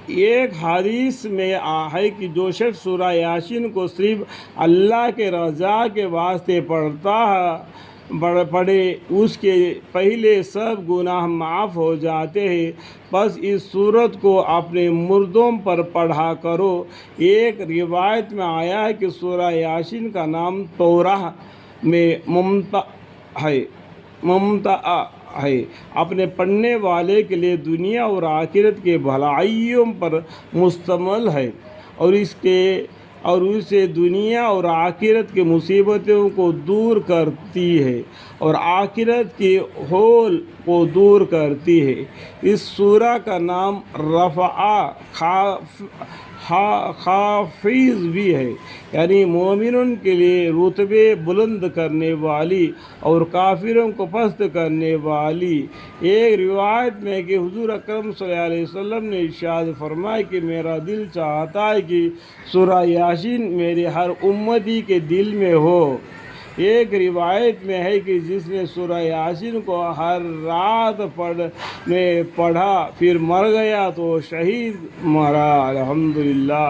ایک حدیث میں ہے کہ جو شخص سورہ یاسین کو صرف اللہ کے رضا کے واسطے پڑھے اس کے پہلے سب گناہ معاف ہو جاتے ہیں۔ بس اس صورت کو اپنے مردوں پر پڑھا کرو۔ ایک روایت میں آیا ہے کہ سورہ یاسین کا نام توراہ میں ممتع ہے، اپنے پڑھنے والے کے لیے دنیا اور آخرت کے بھلائیوں پر مشتمل ہے اور اسے دنیا اور آخرت کی مصیبتوں کو دور کرتی ہے اور آخرت کی ہول کو دور کرتی ہے۔ اس سورہ کا نام رفع خافض بھی ہے، یعنی مومنوں کے لیے رتبے بلند کرنے والی اور کافروں کو پست کرنے والی۔ ایک روایت میں کہ حضور اکرم صلی اللہ علیہ وسلم نے ارشاد فرمایا کہ میرا دل چاہتا ہے کہ سورہ یاسین میرے ہر امتی کے دل میں ہو۔ ایک روایت میں ہے کہ جس نے سورہ یاسین کو ہر رات پڑھا پھر مر گیا تو شہید مرا، الحمدللہ۔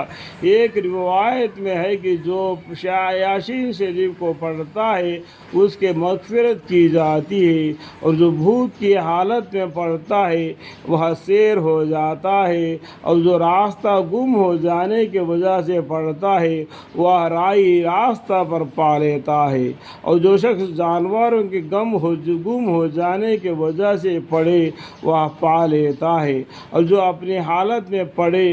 ایک روایت میں ہے کہ جو یاسین شریف کو پڑھتا ہے اس کے مغفرت کی جاتی ہے، اور جو بھوک کی حالت میں پڑھتا ہے وہ سیر ہو جاتا ہے، اور جو راستہ گم ہو جانے کی وجہ سے پڑھتا ہے وہ راہی راستہ پر پا لیتا ہے، اور جو شخص جانوروں کے گم ہو جانے کی وجہ سے پڑھے وہ پا لیتا ہے، اور جو اپنی حالت میں پڑھے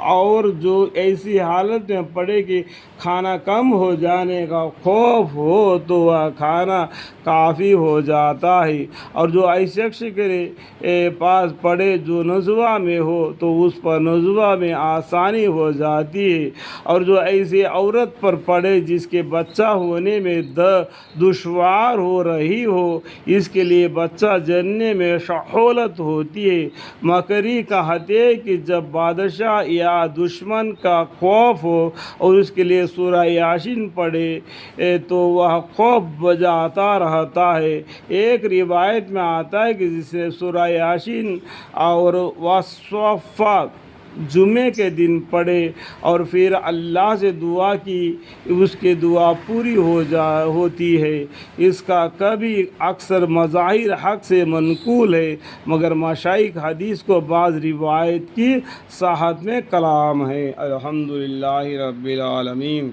اور جو ایسی حالت میں پڑھے کہ کھانا کم ہو جانے کا خوف ہو تو وہ کھانا کافی ہو جاتا ہے، اور جو ایسے شخص کے پاس پڑھے جو نزوہ میں ہو تو اس پر نزوہ میں آسانی ہو جاتی ہے، اور جو ایسی عورت پر پڑھے جس کے بچہ ہونے میں دشوار ہو رہی ہو اس کے لیے بچہ جننے میں سہولت ہوتی ہے۔ مکری کہتے ہیں کہ جب بادشاہ یا دشمن کا خوف ہو اور اس کے لیے سورہ یاسین پڑھے تو وہ خوف بجاتا رہتا ہے۔ ایک روایت میں آتا ہے کہ جس نے سورہ یاسین اور والصافات جمعے کے دن پڑھے اور پھر اللہ سے دعا کی اس کی دعا پوری ہوتی ہے۔ اس کا کبھی اکثر مظاہر حق سے منقول ہے، مگر مشائخ حدیث کو بعض روایت کی صحت میں کلام ہے۔ الحمدللہ رب العالمین۔